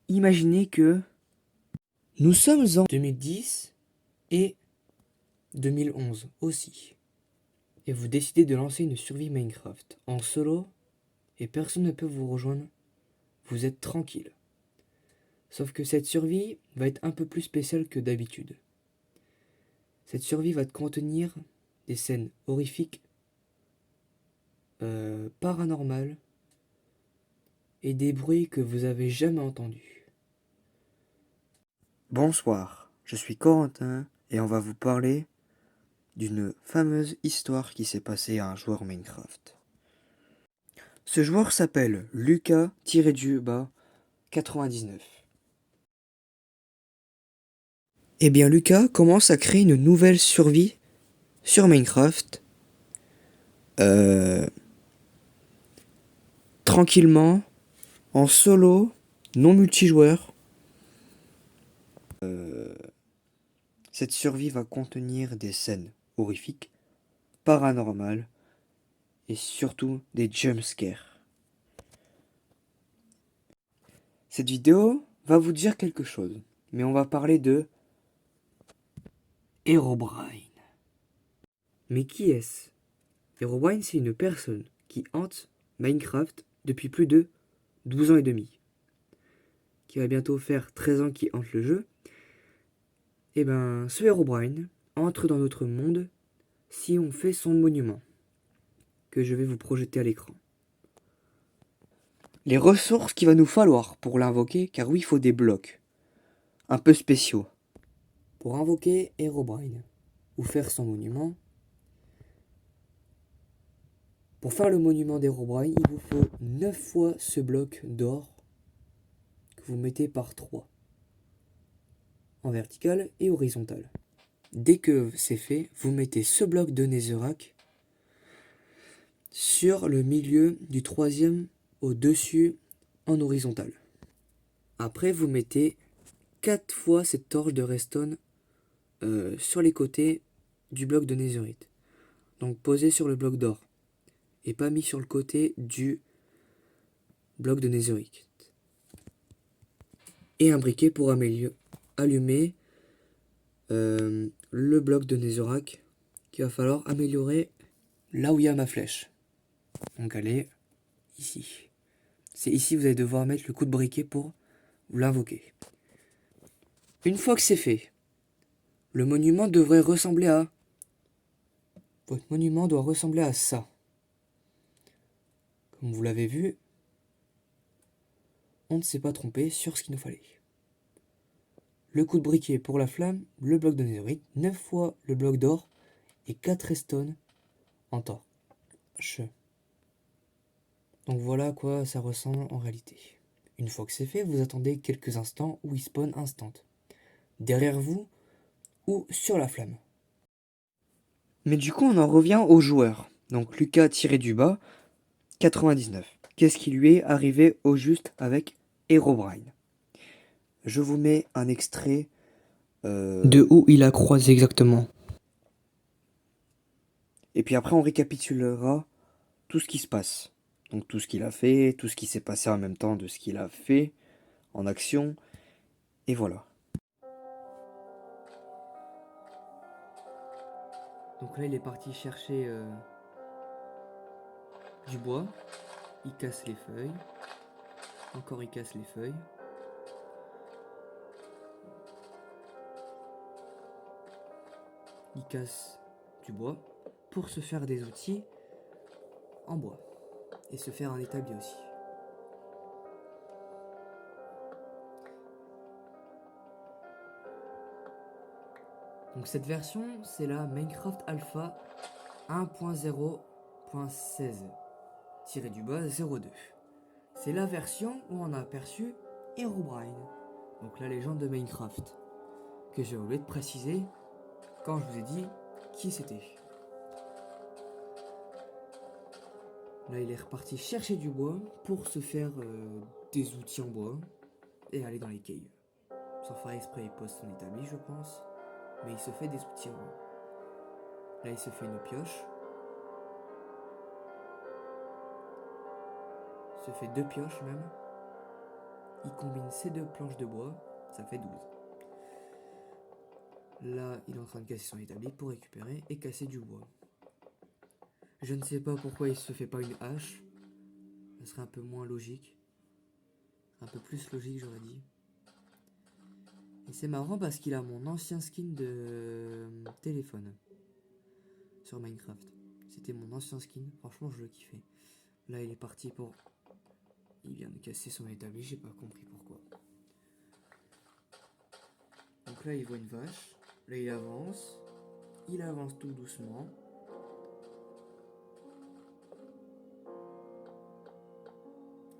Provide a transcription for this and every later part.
imaginez que nous sommes en 2010 et 2011 aussi. Et vous décidez de lancer une survie Minecraft en solo et personne ne peut vous rejoindre. Vous êtes tranquille. Sauf que cette survie va être un peu plus spéciale que d'habitude. Cette survie va contenir des scènes horrifiques, paranormales et des bruits que vous avez jamais entendus. Bonsoir, je suis Corentin et on va vous parler d'une fameuse histoire qui s'est passée à un joueur Minecraft. Ce joueur s'appelle Lucas-du-bas 99. Eh bien Lucas commence à créer une nouvelle survie sur Minecraft. Tranquillement, en solo, non multijoueur. Cette survie va contenir des scènes horrifiques, paranormales et surtout des jumpscares. Cette vidéo va vous dire quelque chose, mais on va parler de Herobrine. Mais qui est-ce? Herobrine, c'est une personne qui hante Minecraft depuis plus de 12 ans et demi, qui va bientôt faire 13 ans qu'il hante le jeu. Et ben, ce Herobrine entre dans notre monde si on fait son monument, que je vais vous projeter à l'écran. Les ressources qu'il va nous falloir pour l'invoquer, car oui, il faut des blocs, un peu spéciaux. Pour invoquer Herobrine, ou faire son monument, pour faire le monument d'Herobrine, il vous faut 9 fois ce bloc d'or que vous mettez par 3, en vertical et horizontal. Dès que c'est fait, vous mettez ce bloc de Netherrack sur le milieu du troisième au-dessus en horizontal. Après, vous mettez 4 fois cette torche de redstone sur les côtés du bloc de netherite. Donc posé sur le bloc d'or et pas mis sur le côté du bloc de netherite. Et un briquet pour allumer le bloc de netherrack qu'il va falloir améliorer là où il y a ma flèche. Donc elle est ici. C'est ici que vous allez devoir mettre le coup de briquet pour l'invoquer. Une fois que c'est fait, le monument devrait ressembler à... Votre monument doit ressembler à ça. Comme vous l'avez vu, on ne s'est pas trompé sur ce qu'il nous fallait. Le coup de briquet pour la flamme, le bloc de netherite, 9 fois le bloc d'or et 4 redstone en torche. Donc voilà à quoi ça ressemble en réalité. Une fois que c'est fait, vous attendez quelques instants où il spawn instant. Derrière vous ou sur la flamme. Mais du coup, on en revient au joueur. Donc Lucas-du-bas 99. Qu'est-ce qui lui est arrivé au juste avec Herobrine? Je vous mets un extrait de où il a croisé exactement. Et puis après, on récapitulera tout ce qui se passe. Donc tout ce qu'il a fait, tout ce qui s'est passé en même temps de ce qu'il a fait en action. Et voilà. Donc là, il est parti chercher du bois. Il casse les feuilles. Encore, il casse les feuilles. Il casse du bois pour se faire des outils en bois. Et se faire un établi aussi. Donc cette version, c'est la Minecraft Alpha 1.0.16-02. C'est la version où on a aperçu Herobrine, donc la légende de Minecraft, que j'ai oublié de préciser quand je vous ai dit qui c'était. Là, il est reparti chercher du bois pour se faire des outils en bois et aller dans les caves. Sans faire exprès, il pose son établi, je pense, mais il se fait des outils en bois. Là, il se fait une pioche. Il se fait 2 pioches même. il combine ces deux planches de bois, ça fait 12. Là, il est en train de casser son établi pour récupérer et casser du bois. Je ne sais pas pourquoi il se fait pas une hache. Ça serait un peu moins logique. Un peu plus logique, j'aurais dit. Et c'est marrant parce qu'il a mon ancien skin de téléphone sur Minecraft. C'était mon ancien skin. Franchement, je le kiffais. Là, il est parti pour... Il vient de casser son établi, j'ai pas compris pourquoi. Donc là, il voit une vache. Là, il avance. Il avance tout doucement.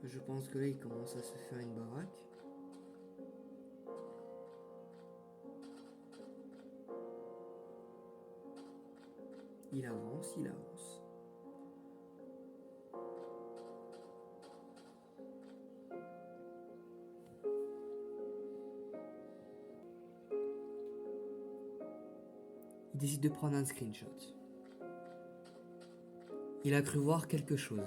Je pense que là, il commence à se faire une baraque. Il avance, il avance. Il décide de prendre un screenshot. Il a cru voir quelque chose.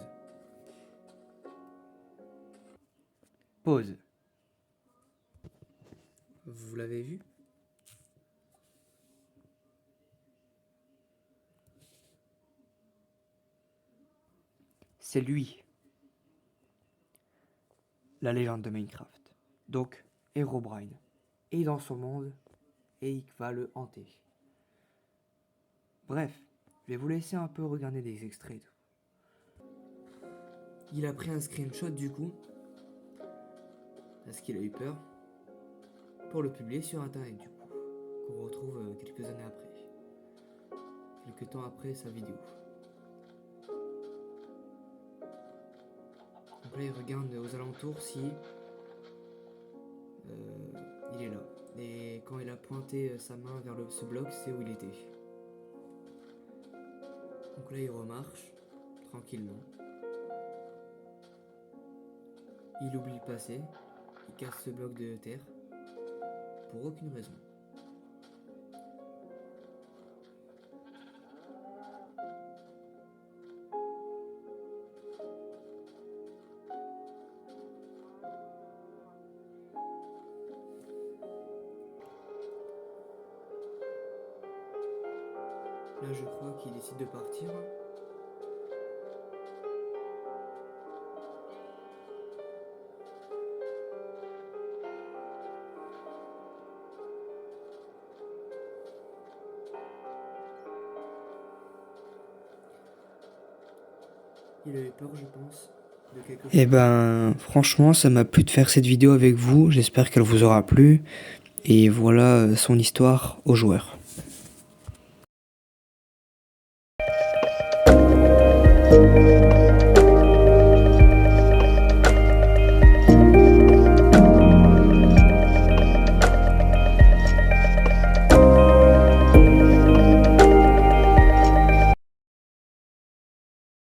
Pause. Vous l'avez vu ? C'est lui. La légende de Minecraft. Donc, Herobrine est dans son monde et il va le hanter. Bref, je vais vous laisser un peu regarder des extraits. Il a pris un screenshot du coup, parce qu'il a eu peur, pour le publier sur internet du coup, qu'on retrouve quelques années après. Quelques temps après sa vidéo. Donc là il regarde aux alentours si il est là. Et quand il a pointé sa main vers ce bloc, c'est où il était. Donc là il remarche, tranquillement. Il oublie de passer, il casse ce bloc de terre, pour aucune raison. Là je crois qu'il décide de partir. Il avait peur, je pense, de quelque chose. Eh ben, franchement, ça m'a plu de faire cette vidéo avec vous. J'espère qu'elle vous aura plu. Et voilà son histoire aux joueurs.